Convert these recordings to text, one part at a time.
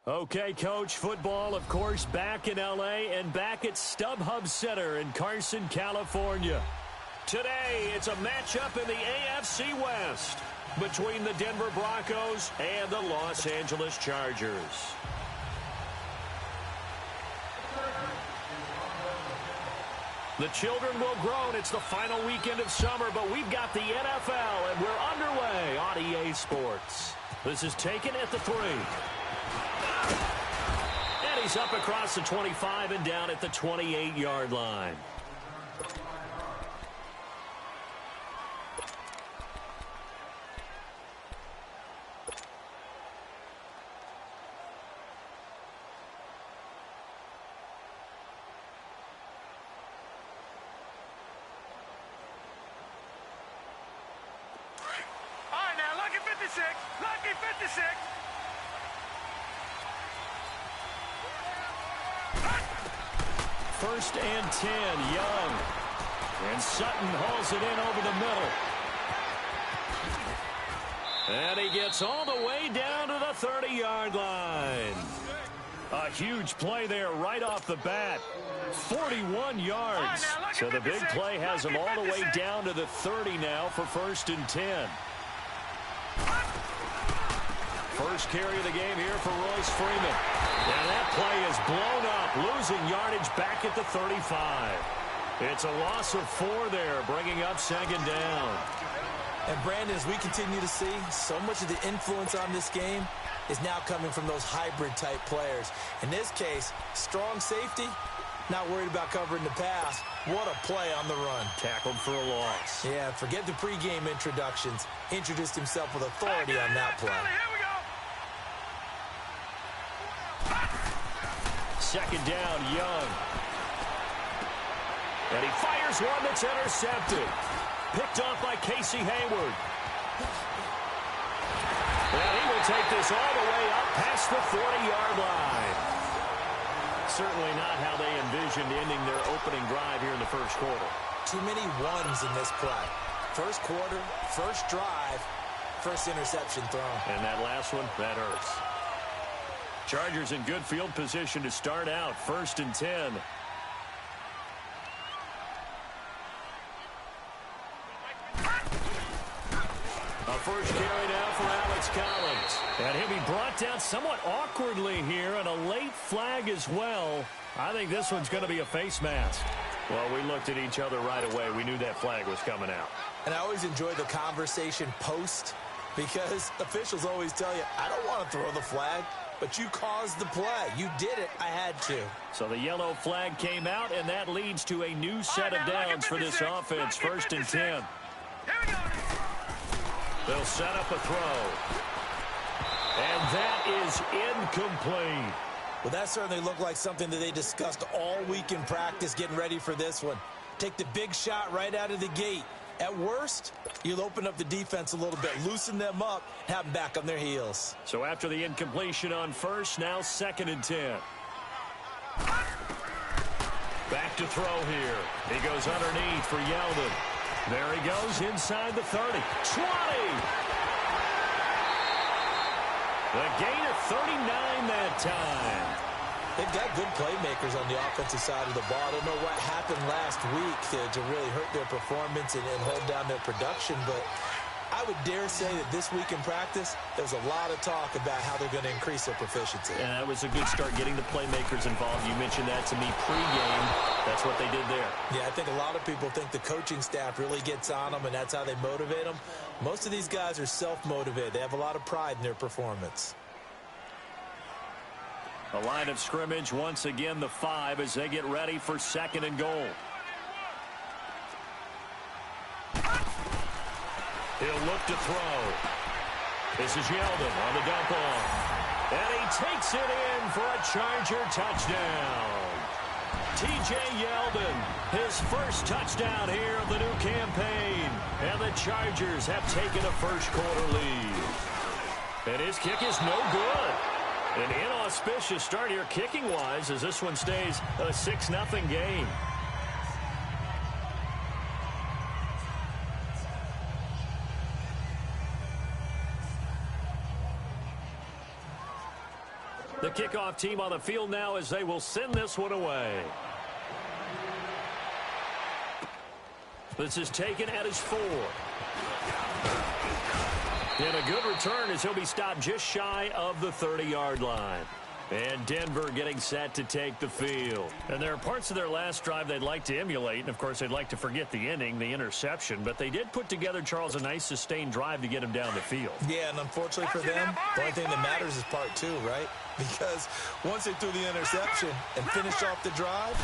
Okay, Coach, football, of course, back in L.A. and back at StubHub Center in Carson, California. Today, it's a matchup in the AFC West between the Denver Broncos and the Los Angeles Chargers. The children will groan. It's the final weekend of summer, but we've got the NFL, and we're underway on EA Sports. This is taken at the 3. And he's up across the 25 and down at the 28-yard line. Lucky 56. First and 10, Young. And Sutton hauls it in over the middle. And he gets all the way down to the 30-yard line. A huge play there right off the bat. 41 yards. So the big play has him all the way down to the 30 now for first and 10. First carry of the game here for Royce Freeman. And that play is blown up, losing yardage back at the 35. It's a loss of 4 there, bringing up second down. And Brandon, as we continue to see, so much of the influence on this game is now coming from those hybrid-type players. In this case, strong safety, not worried about covering the pass. What a play on the run. Tackled for a loss. Yeah, forget the pregame introductions. Introduced himself with authority on that play. Second down, Young. And he fires one that's intercepted. Picked off by Casey Hayward. And he will take this all the way up past the 40-yard line. Certainly not how they envisioned ending their opening drive here in the first quarter. Too many ones in this play. First quarter, first drive, first interception thrown. And that last one, that hurts. Chargers in good field position to start out. First and 10. A first carry now for Alex Collins. And he'll be brought down somewhat awkwardly here, and a late flag as well. I think this one's going to be a face mask. Well, we looked at each other right away. We knew that flag was coming out. And I always enjoy the conversation post, because officials always tell you, I don't want to throw the flag. But you caused the play. You did it. I had to. So the yellow flag came out, and that leads to a new set of downs for this offense. First and 10. They'll set up a throw. And that is incomplete. Well, that certainly looked like something that they discussed all week in practice getting ready for this one. Take the big shot right out of the gate. At worst, you'll open up the defense a little bit, loosen them up, have them back on their heels. So after the incompletion on first, now second and 10. Back to throw here. He goes underneath for Yeldon. There he goes inside the 30. 20! The gain of 39 that time. They've got good playmakers on the offensive side of the ball. I don't know what happened last week to really hurt their performance and hold down their production, but I would dare say that this week in practice, there's a lot of talk about how they're going to increase their proficiency. And that was a good start, getting the playmakers involved. You mentioned that to me pregame. That's what they did there. Yeah, I think a lot of people think the coaching staff really gets on them, and that's how they motivate them. Most of these guys are self-motivated. They have a lot of pride in their performance. The line of scrimmage, once again, the 5 as they get ready for second and goal. He'll look to throw. This is Yeldon on the dump off. And he takes it in for a Charger touchdown. T.J. Yeldon, his first touchdown here of the new campaign. And the Chargers have taken a first quarter lead. And his kick is no good. An inauspicious start here kicking-wise as this one stays a 6-0 game. The kickoff team on the field now as they will send this one away. This is taken at his 4. And a good return as he'll be stopped just shy of the 30-yard line. And Denver getting set to take the field. And there are parts of their last drive they'd like to emulate. And, of course, they'd like to forget the inning, the interception. But they did put together, Charles, a nice sustained drive to get him down the fild. Yeah, and unfortunately for them, the only thing that matters is part 2, right? Because once they threw the interception and finished off the drive,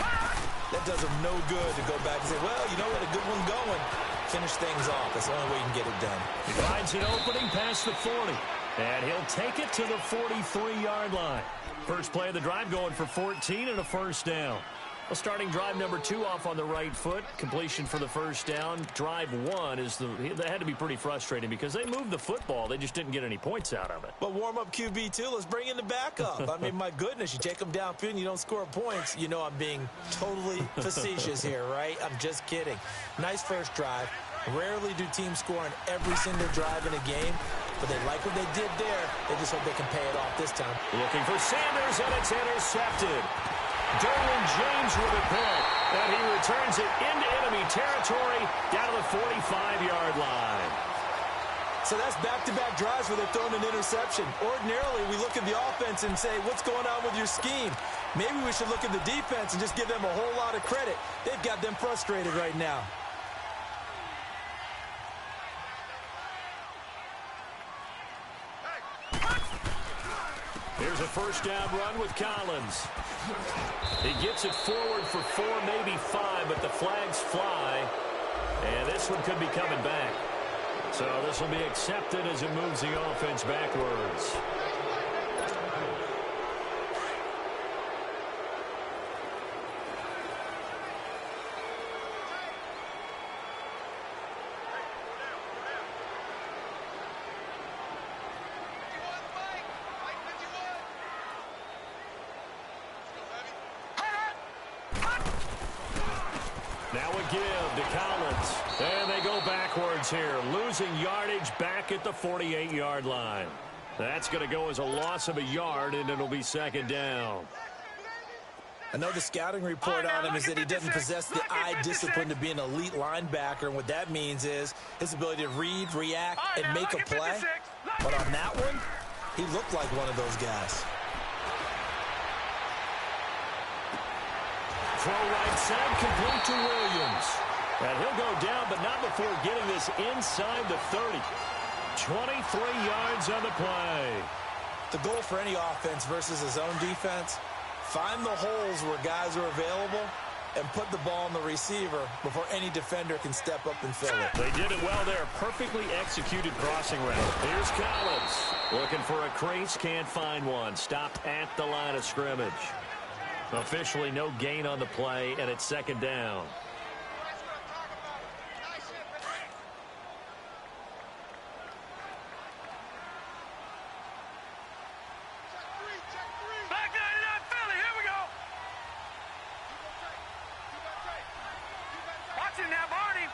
that does them no good to go back and say, well, you know, we had a good one going. Finish things off. That's the only way you can get it done. He finds an opening past the 40. And he'll take it to the 43-yard line. First play of the drive going for 14 and a first down. Well, starting drive number 2 off on the right foot. Completion for the first down. Drive 1 is that had to be pretty frustrating because they moved the football. They just didn't get any points out of it. But warm-up QB2, let's bring in the backup. I mean, my goodness, you take them downfield and you don't score points. You know I'm being totally facetious here, right? I'm just kidding. Nice first drive. Rarely do teams score on every single drive in a game, but they like what they did there. They just hope they can pay it off this time. Looking for Sanders, and it's intercepted. Derwin James with a pick, and he returns it into enemy territory down to the 45-yard line. So that's back-to-back drives where they're throwing an interception. Ordinarily, we look at the offense and say, what's going on with your scheme? Maybe we should look at the defense and just give them a whole lot of credit. They've got them frustrated right now. Here's a first down run with Collins. He gets it forward for 4, maybe 5, but the flags fly. And this one could be coming back. So this will be accepted as it moves the offense backwards. Now a give to Collins. And they go backwards here, losing yardage back at the 48-yard line. That's going to go as a loss of a yard, and it'll be second down. I know the scouting report on him is that he doesn't possess the eye discipline to be an elite linebacker, and what that means is his ability to read, react, and make a play. But on that one, he looked like one of those guys. Throw right side, complete to Williams. And he'll go down, but not before getting this inside the 30. 23 yards on the play. The goal for any offense versus his own defense, find the holes where guys are available and put the ball on the receiver before any defender can step up and fill it. They did it well there. Perfectly executed crossing route. Here's Collins. Looking for a crease, can't find one. Stopped at the line of scrimmage. Officially no gain on the play, and it's second down. Back 99 Philly, here we go. Watch it now, Barney.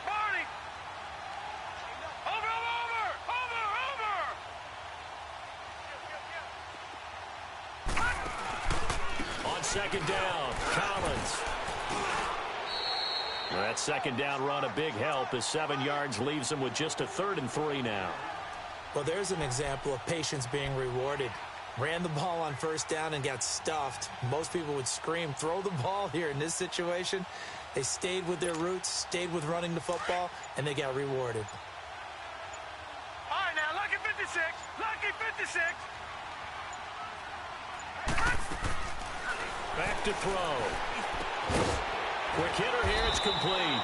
Over. On second down, Collins. That second down run, a big help as 7 yards leaves him with just a 3rd and 3 now. Well, there's an example of patience being rewarded. Ran the ball on first down and got stuffed. Most people would scream, throw the ball here. In this situation, they stayed with their roots, stayed with running the football, and they got rewarded. All right, now, lucky 56. Lucky 56. Back to throw. Quick hitter here, it's complete.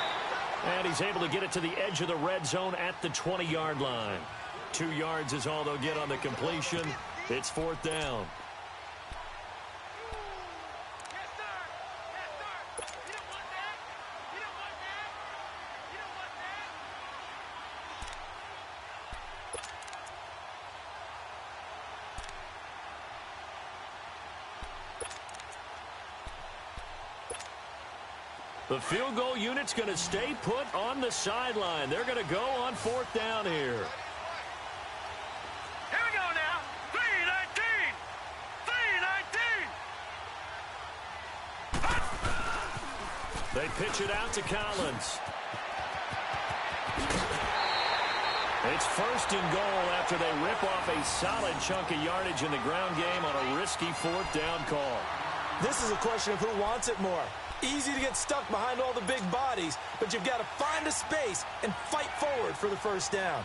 And he's able to get it to the edge of the red zone at the 20-yard line. 2 yards is all they'll get on the completion. It's 4th down. Yes, sir. Yes, sir. You don't want that. You don't want that. You don't want that. The field goal unit's going to stay put on the sideline. They're going to go on 4th down here. Here we go now. 3:19. 3:19. They pitch it out to Collins. It's first and goal after they rip off a solid chunk of yardage in the ground game on a risky fourth down call. This is a question of who wants it more. Easy to get stuck behind all the big bodies, but you've got to find a space and fight forward for the first down.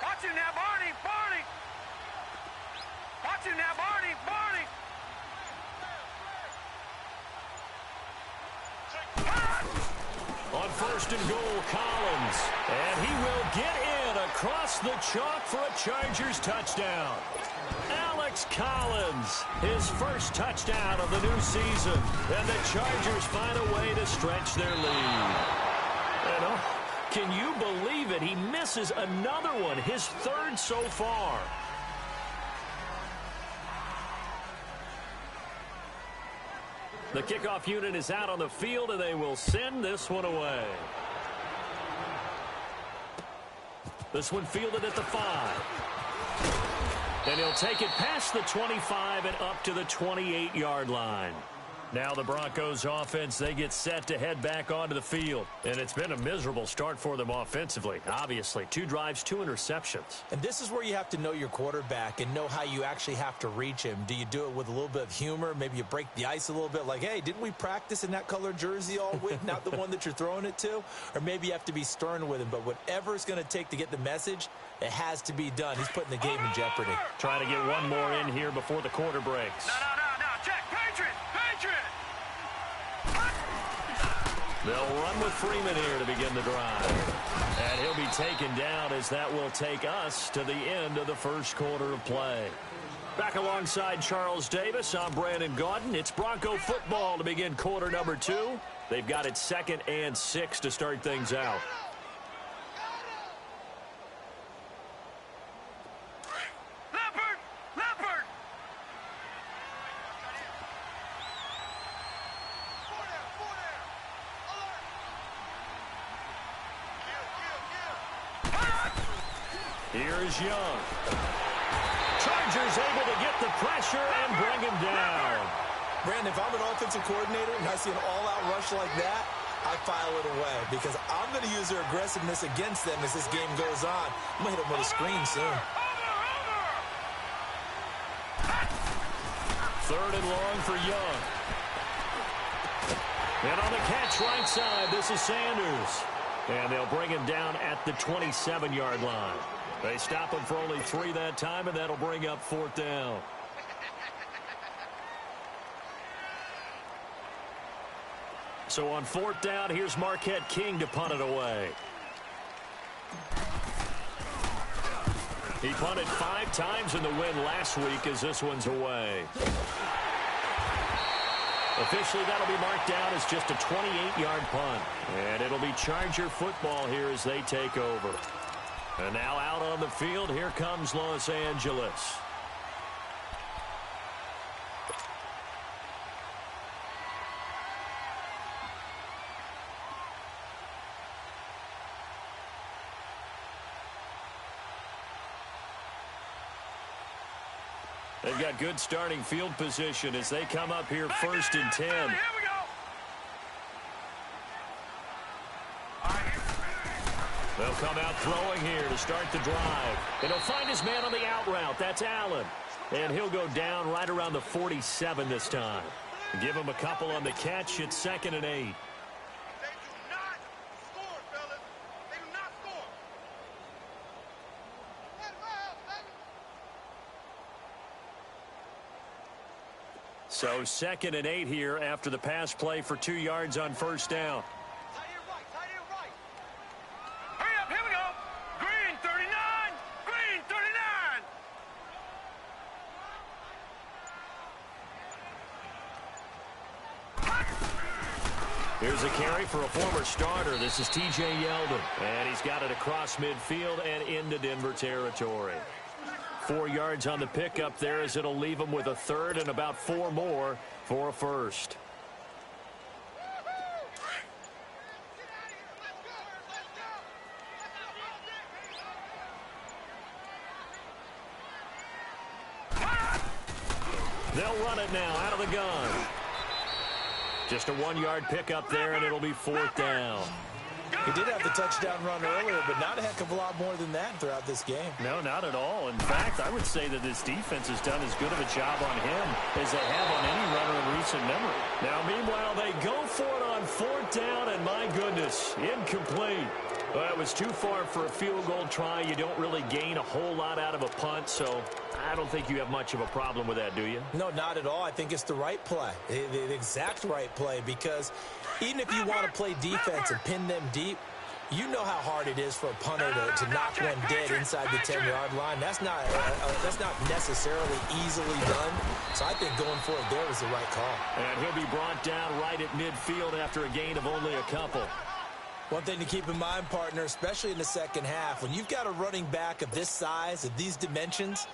Watch him now, Barney! Barney! Watch him now, Barney! Barney! On first and goal, Collins. And he will get in across the chalk for a Chargers touchdown. Alex Collins, his first touchdown of the new season. And the Chargers find a way to stretch their lead. And can you believe it? He misses another one, his third so far. The kickoff unit is out on the field, and they will send this one away. This one fielded at the 5. And he'll take it past the 25 and up to the 28-yard line. Now the Broncos offense, they get set to head back onto the field. And it's been a miserable start for them offensively. Obviously, 2 drives, 2 interceptions. And this is where you have to know your quarterback and know how you actually have to reach him. Do you do it with a little bit of humor? Maybe you break the ice a little bit like, hey, didn't we practice in that color jersey all week? Not the one that you're throwing it to? Or maybe you have to be stern with him. But whatever it's going to take to get the message, it has to be done. He's putting the game in jeopardy. Trying to get one more in here before the quarter breaks. No. Check. Patriot! Patriot! They'll run with Freeman here to begin the drive. And he'll be taken down as that will take us to the end of the first quarter of play. Back alongside Charles Davis, I'm Brandon Gaudin. It's Bronco football to begin quarter number 2. They've got it 2nd and 6 to start things out. Here's Young. Chargers able to get the pressure and bring him down. Brandon, if I'm an offensive coordinator and I see an all-out rush like that, I file it away because I'm going to use their aggressiveness against them as this game goes on. I'm going to hit them with a screen soon. 3rd and long for Young. And on the catch right side, this is Sanders. And they'll bring him down at the 27-yard line. They stop him for only 3 that time, and that'll bring up 4th down. So on 4th down, here's Marquette King to punt it away. He punted 5 times in the win last week as this one's away. Officially, that'll be marked down as just a 28-yard punt. And it'll be Charger football here as they take over. And now out on the field, here comes Los Angeles. They've got good starting field position as they come up here 1st and 10. Here we go. They'll come out throwing here to start the drive. And he'll find his man on the out route. That's Allen. And he'll go down right around the 47 this time. Give him a couple on the catch. It's 2nd and 8. They do not score, fellas. They do not score. So 2nd and 8 here after the pass play for 2 yards on 1st down. Tight end right. Hurry up, here we go. Green 39. Green 39. Here's a carry for a former starter. This is T.J. Yeldon. And he's got it across midfield and into Denver territory. 4 yards on the pickup there as it'll leave him with a 3rd and about 4 more for a 1st. They'll run it now out of the gun. Just a 1-yard pickup there, and it'll be 4th down. He did have the touchdown run earlier, but not a heck of a lot more than that throughout this game. No, not at all. In fact, I would say that this defense has done as good of a job on him as they have on any runner in recent memory. Now, meanwhile, they go for it on 4th down, and my goodness, incomplete. Well, it was too far for a field goal try. You don't really gain a whole lot out of a punt, so I don't think you have much of a problem with that, do you? No, not at all. I think it's the right play, the exact right play, because even if you want to play defense and pin them deep, you know how hard it is for a punter to knock one dead inside the 10-yard line. That's not necessarily easily done. So I think going for it there was the right call. And he'll be brought down right at midfield after a gain of only a couple. One thing to keep in mind, partner, especially in the second half, when you've got a running back of this size, of these dimensions,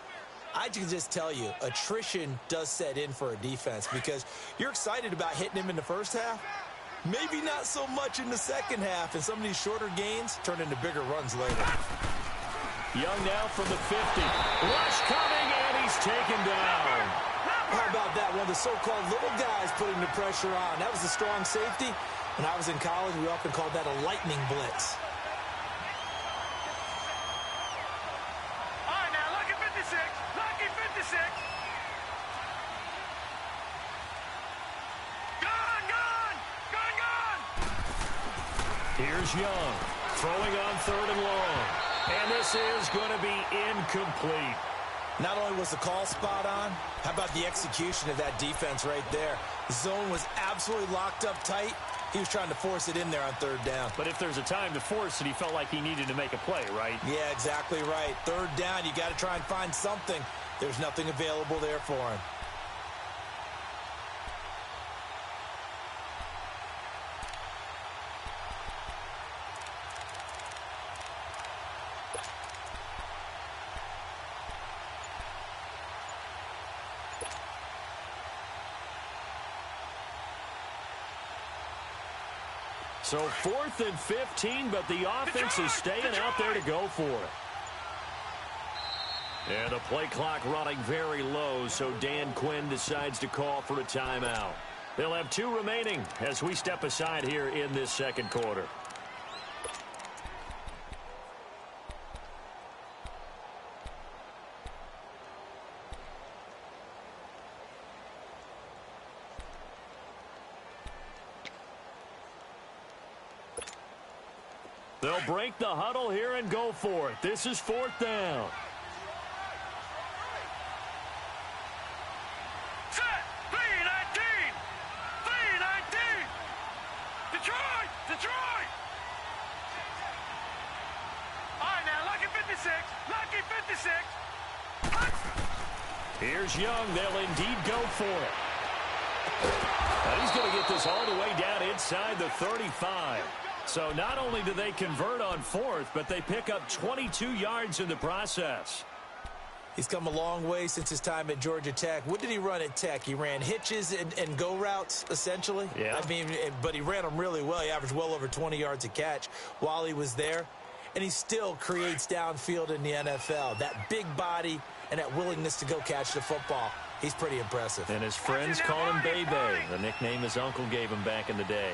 I can just tell you, attrition does set in for a defense because you're excited about hitting him in the first half. Maybe not so much in the second half, and some of these shorter gains turn into bigger runs later. Young now from the 50. Rush coming, and he's taken down. How about that? One of the so-called little guys putting the pressure on. That was a strong safety. When I was in college, we often called that a lightning blitz. All right, now, lucky 56. Lucky 56. Gone, gone. Gone, gone. Here's Young, throwing on 3rd and long. And this is going to be incomplete. Not only was the call spot on, how about the execution of that defense right there? The zone was absolutely locked up tight. He was trying to force it in there on 3rd down. But if there's a time to force it, he felt like he needed to make a play, right? Yeah, exactly right. 3rd down, you got to try and find something. There's nothing available there for him. So 4th and 15, but the offense is staying out there to go for it. And the play clock running very low, so Dan Quinn decides to call for a timeout. They'll have 2 remaining as we step aside here in this second quarter. They'll break the huddle here and go for it. This is 4th down. Set. 3-19. 3-19. Detroit. Detroit. All right, now, lucky 56. Lucky 56. Here's Young. They'll indeed go for it. And he's going to get this all the way down inside the 35. So not only do they convert on 4th, but they pick up 22 yards in the process. He's come a long way since his time at Georgia Tech. What did he run at Tech? He ran hitches and go routes, essentially. Yeah. I mean, but he ran them really well. He averaged well over 20 yards a catch while he was there. And he still creates downfield in the NFL. That big body and that willingness to go catch the football. He's pretty impressive. And his friends call him Bebe, the nickname his uncle gave him back in the day.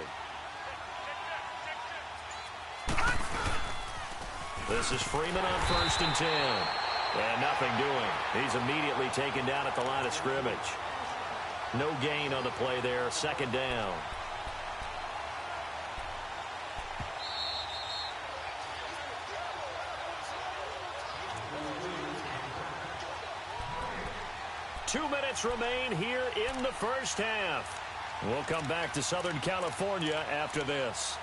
This is Freeman on 1st and 10. And nothing doing. He's immediately taken down at the line of scrimmage. No gain on the play there. 2nd down. Two minutes remain here in the first half. We'll come back to Southern California after this.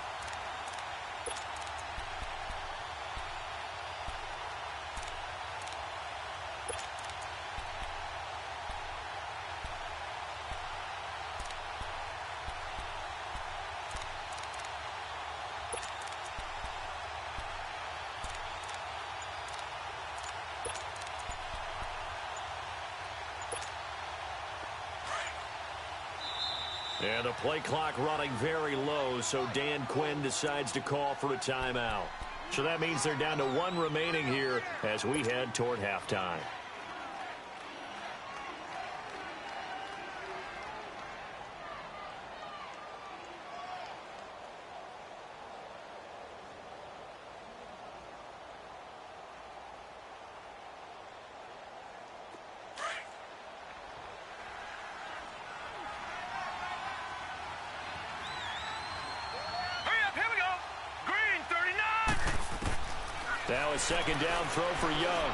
And the play clock running very low, so Dan Quinn decides to call for a timeout. So that means they're down to 1 remaining here as we head toward halftime. Now a second down throw for Young.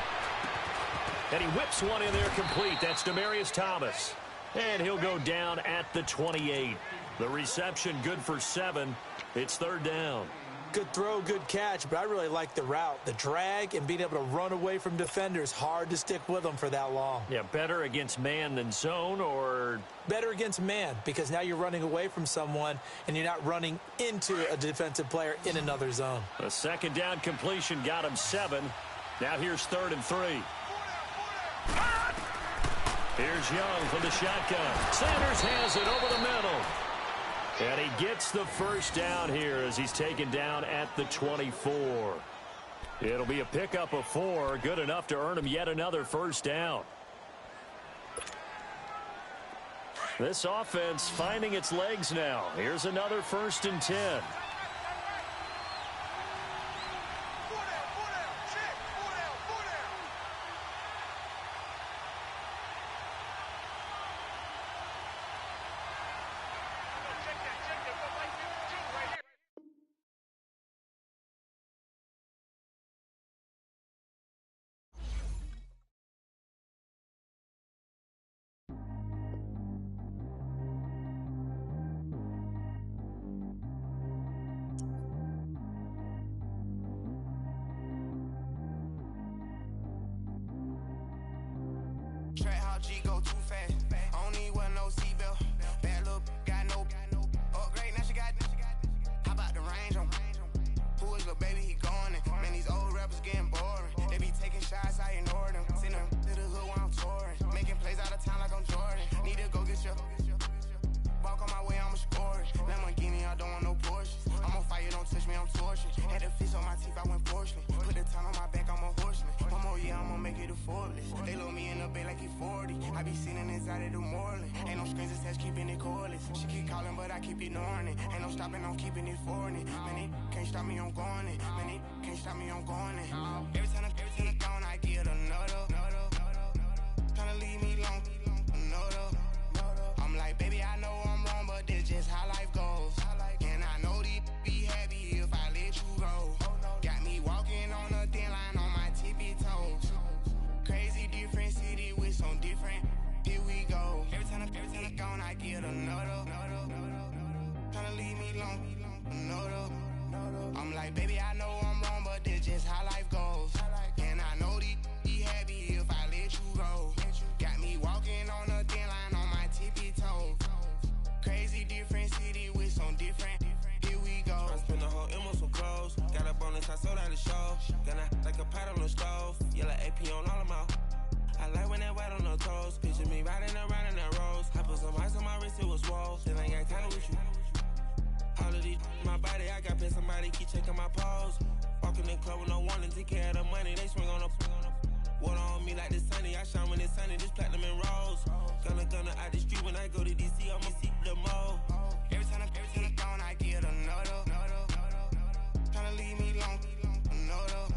And he whips one in there complete. That's Demaryius Thomas. And he'll go down at the 28. The reception good for 7. It's third down. Good throw, good catch, but I really like the route. The drag and being able to run away from defenders, hard to stick with them for that long. Yeah, better against man than zone, or? Better against man, because now you're running away from someone and you're not running into a defensive player in another zone. A second down completion got him 7. Now here's 3rd and 3. Here's Young from the shotgun. Sanders has it over the middle. And he gets the first down here as he's taken down at the 24. It'll be a pickup of 4, good enough to earn him yet another first down. This offense finding its legs now. Here's another 1st and 10. Track how G go too fast. I don't need wear no seatbelt. Bad look, got no upgrade. Now she got. How about the range on? Who is little baby? He going in. Man, these old rappers getting boring. They be taking shots, I ignore them. Send them to the hood while I'm touring. Making plays out of town like I'm Jordan. Need to go get your. Walk on my way, I'ma score it. Lamborghini, I don't want no Porsches. I'm on fire, don't touch me, I'm torching. Had the fish on my teeth, I went porcelain. Put the time on my back, I'm a horseman. One more year, I'ma make it effortless. They load me in the bay like he 40. I be sitting inside of the Moreland. Ain't no screens attached, keeping it cordless. She keep calling, but I keep ignoring it. Ain't no stopping, I'm keeping it foreign it. Man, it can't stop me, I'm going it. Man, it can't stop me, I'm going it. Every time I'm gone, I get another. Tryna leave me long, another. I'm like, baby, I know I'm wrong, but this just how life goes. And I know these be happy if I let you go. Got me walking on a thin line on my tippy toes. Crazy different city with some different. Here we go. Every time I'm gone, I get another. Tryna leave me long, another. I'm like, baby, I know I'm wrong, but this just how life goes. And I know these be happy if I let you go. Got me walking on a thin line on my tippy toes. Crazy different city with some different. Here we go. I spent the whole M on some clothes. Got a bonus, I sold out the show. Gonna like a pot on the stove. Yellow AP on all of my. I like when that white on the toes. Picture me riding around in that rose. I put some ice on my wrist, it was swole. Then I got time with you. All of these my body, I got paid somebody keep checking my pose. Walking in club with no warning, take care of the money. They swing on the. Water on me like the sunny, I shine when it's sunny, this platinum and rose. Gonna out the street when I go to DC, I'ma see the mo. Every time I'm gone, I get another. Tryna leave me long, another.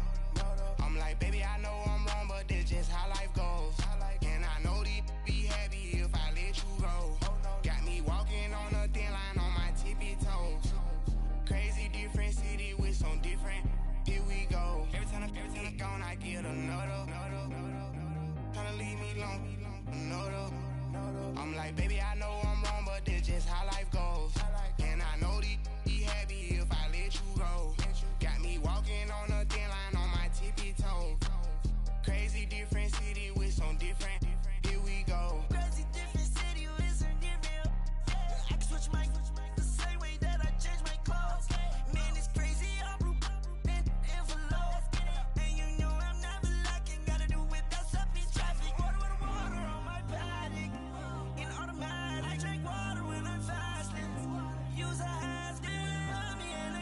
I'm like, baby, I know I'm wrong, but this just how life goes. And I know these be happy if I let you go. Got me walking on a thin line on my tippy toes. Crazy different city with some different. Here we go. Every time I'm gone, I get another. Tryna leave me long, another. I'm like, baby, I know I'm wrong, but this just how life goes. And I know these be happy if I let you go. Got me walking on a thin line on my tippy toes. Crazy different city with some different. Here we go. Crazy different city with some different. I can switch my the same way that I change my clothes. Man, it's crazy. I'm blue and envelope. And you know I'm never lacking. Gotta do it best up in traffic. Water on my paddock. In automatic. I drink water when I'm fasting. Use a has on me and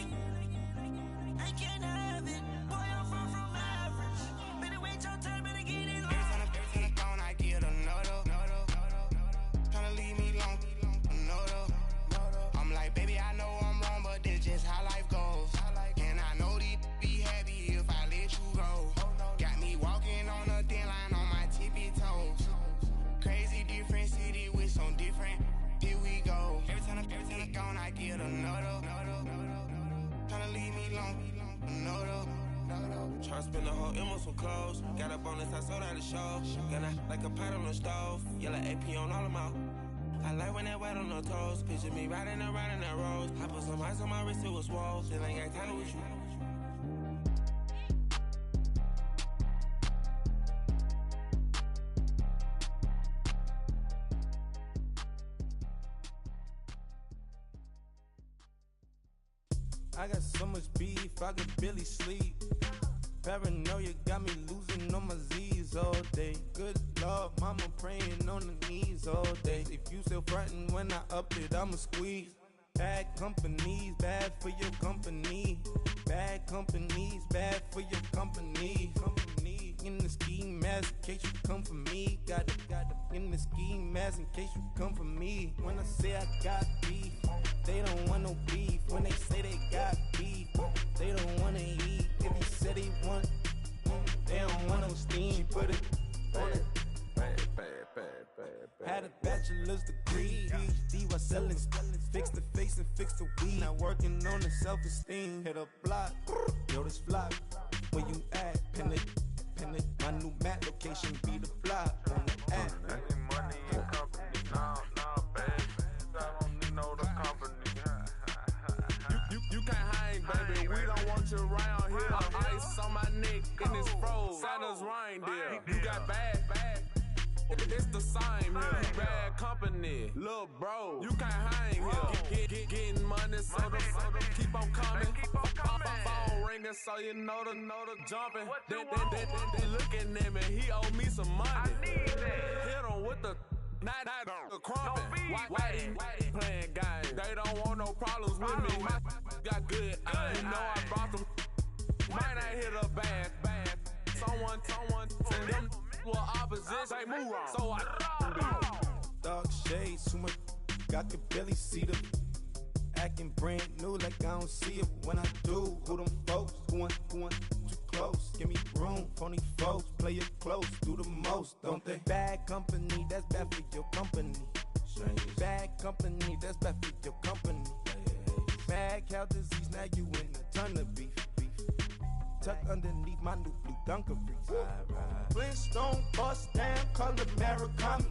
I can't have it. Boy, I'm far from average. Better wait your turn, better get it on. Every time I'm gone, I get another. Tryna leave me long, another. I'm like, baby, I know I'm wrong, but this just how life goes. And I know these be happy if I let you go. Got me walking on a thin line on my tippy toes. Crazy different city with some different. Here we go. Every time I'm gone, I get another. Tryna leave me long, another. Tryna spend the whole M on some clothes. Got a bonus, I sold out the show. Gonna like a pot on the stove. Yellow AP on all of my. I like when that wet on the toes. Picture me riding around in that rose. I put some ice on my wrist, it was swole. Still ain't got time with you. I got so much beef, I could barely sleep. Paranoia got me losing on my Z's all day. Good Lord, mama praying on the knees all day. If you still frontin' when I up it, I'ma squeeze. Bad companies, bad for your company. Bad companies, bad for your company. Company in the ski mask in case you come for me. Got it in the ski mask in case you come for me. When I say I got beef, they don't want no beef. When they say they got beef, they don't wanna eat. If you said they want, they don't want no steam. She put it on it. Had a bachelor's degree, PhD while selling. Fix the face and fix the weed. Now working on the self-esteem. Hit a block, yo this flock. Where you at? Pin it. My new map location be the block on the app. I need money and company, no, baby. I don't need no other company. You can't hang, baby. We don't want you around here. Ice on my neck in this froze. Santa's reindeer. You got bad. It's the same here. Bad company, little bro. You can't hang here. Getting money, so the keep on coming. Phone ringing, so you know the jumping. They looking at me. He owe me some money. Hit him with the not the crumping. Why they playing games? They don't want no problems with me. My got good. I ain't know I brought them. Might not hit a bad. Someone tell them well opposition. They move wrong. So I Dark shades, too much. I could barely see them. Acting brand new like I don't see it when I do. Who them folks? Who want too close? Give me room, phony folks. Play it close, do the most, don't they? Bad company, that's bad for your company. Bad company, that's bad for your company. Mad cow disease, now you in a ton of beef. Tuck underneath my new blue Dunkaroos. Flintstone bust down, color Murakami.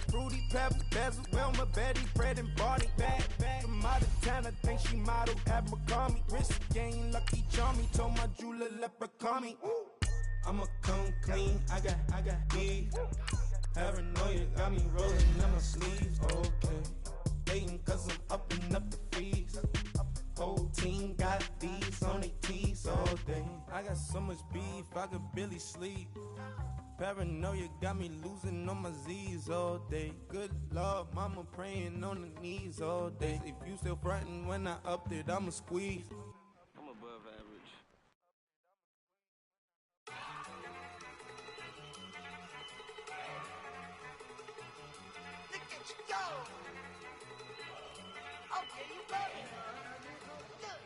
Fruity Pebble, Bezel, Wilma, Betty, Fred, and Barney. Bad from out of town, I think she modeled at McCarmy. Wrist game, Lucky Charmy, told my jeweler leprechaun me. I'ma come clean, I got beef. Paranoia got me rolling in my sleeves. Okay, hating cause I'm upping up the fees. Whole team got these on their tees all day. I got so much beef, I could barely sleep. Paranoia got me losing on my Z's all day. Good Lord, mama praying on the knees all day. If you still frontin' when I upped it, I'ma squeeze. I'm above average. Look at you go! Okay, you ready? Look.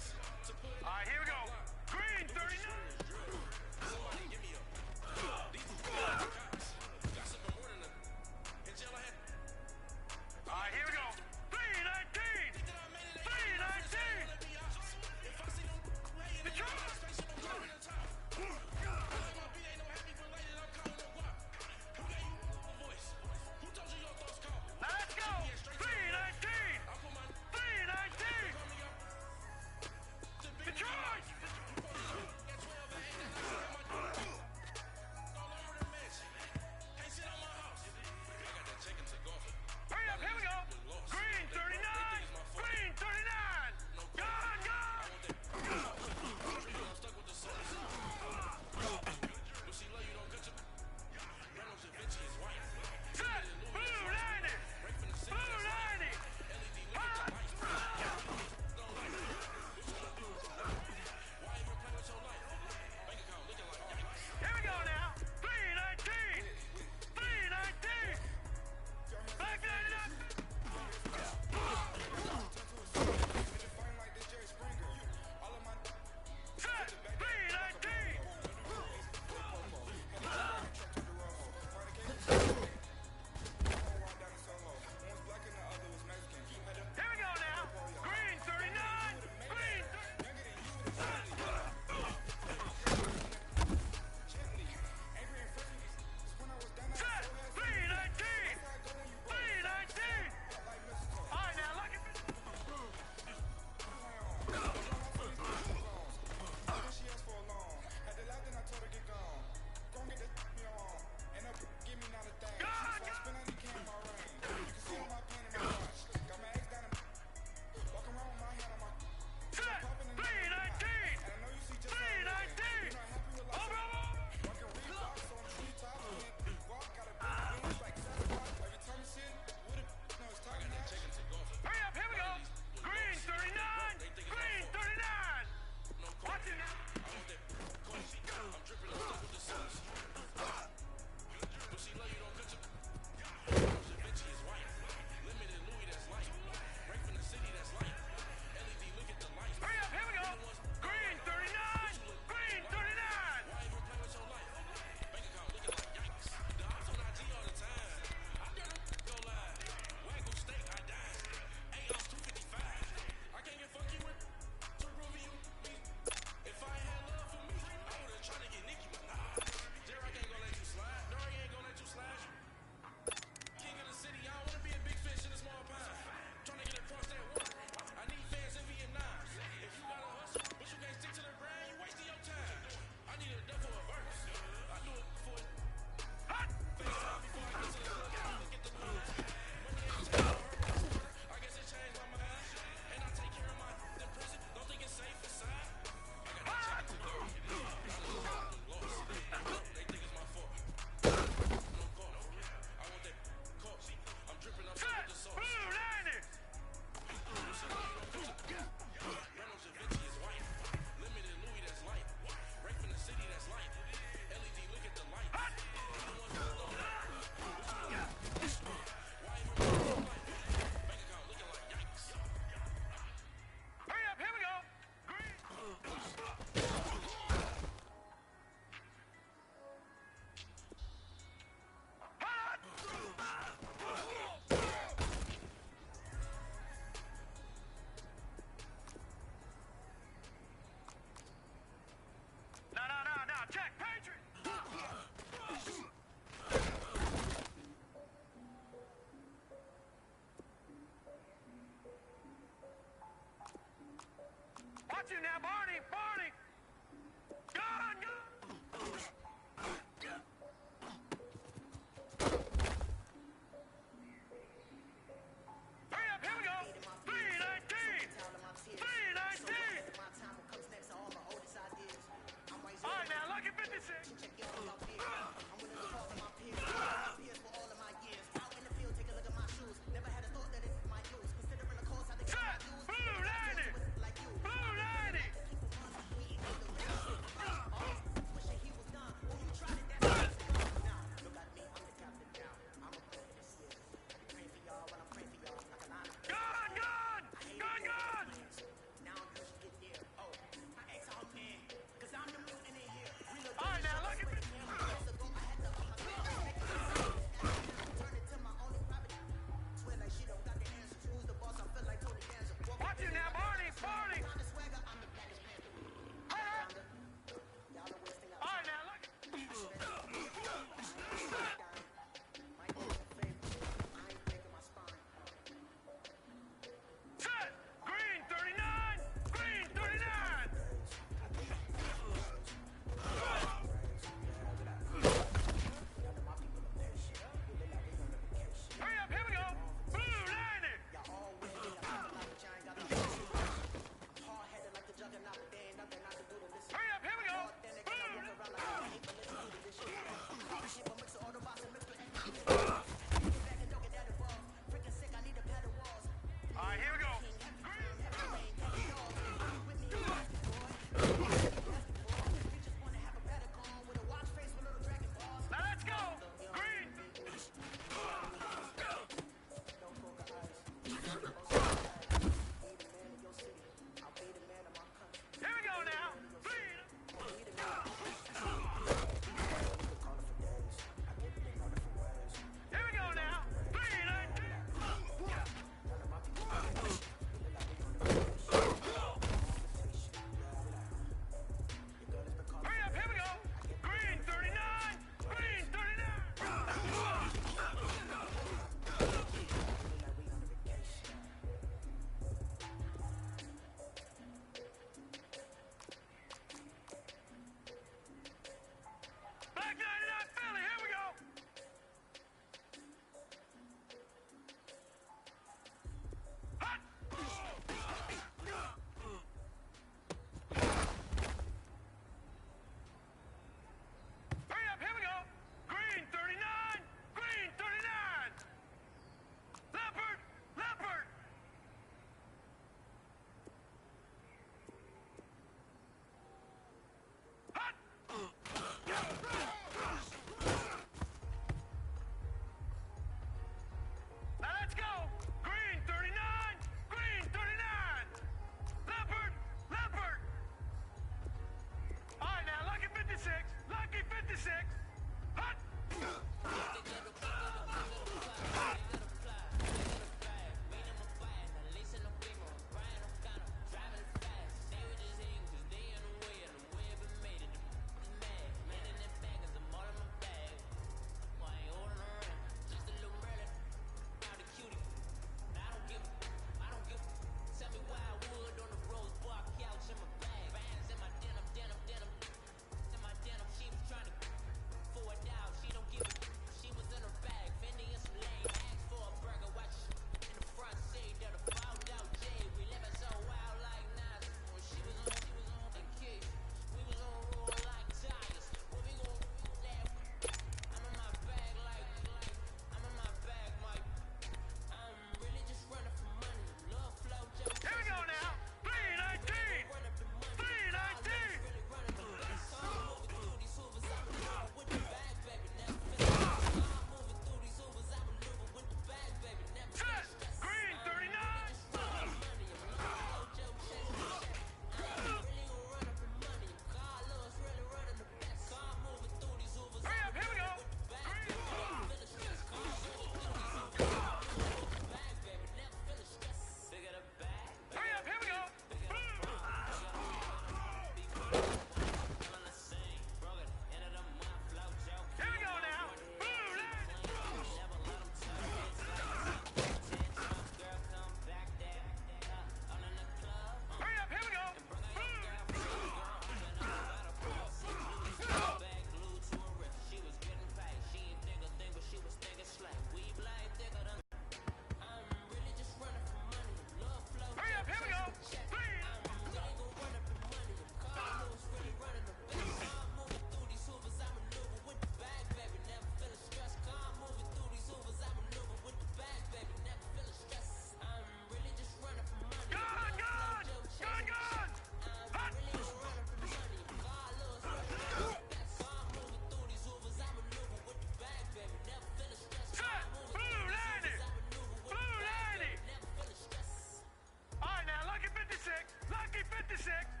56.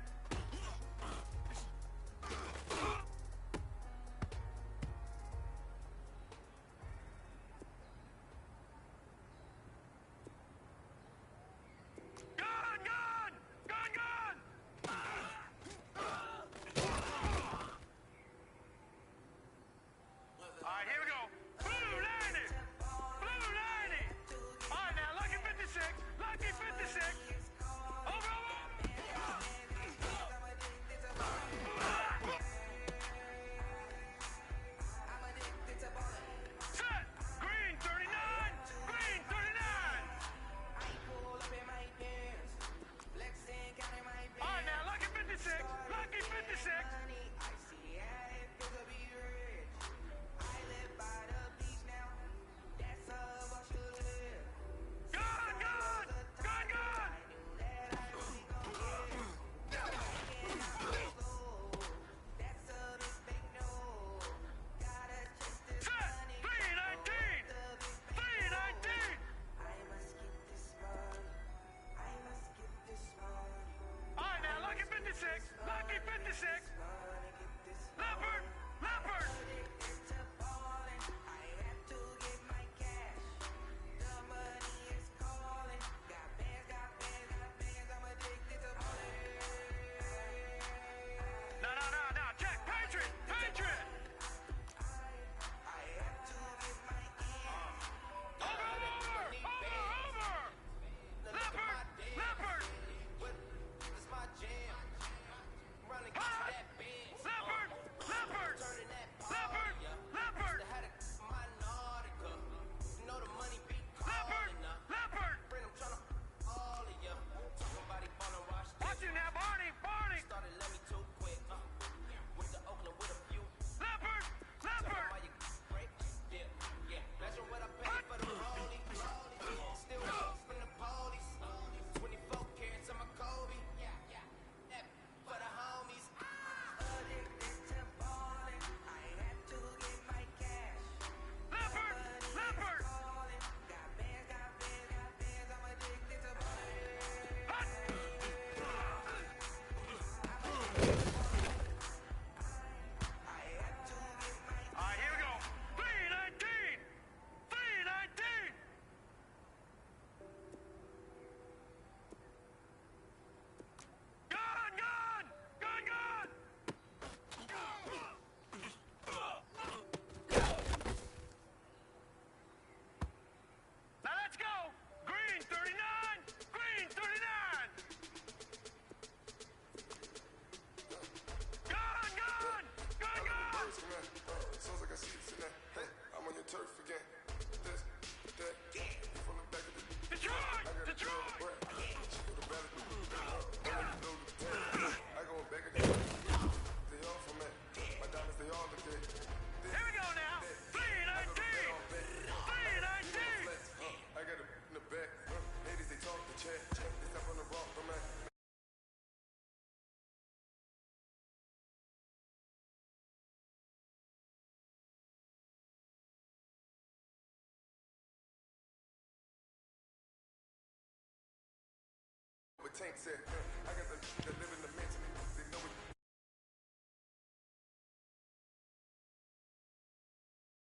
Tank said,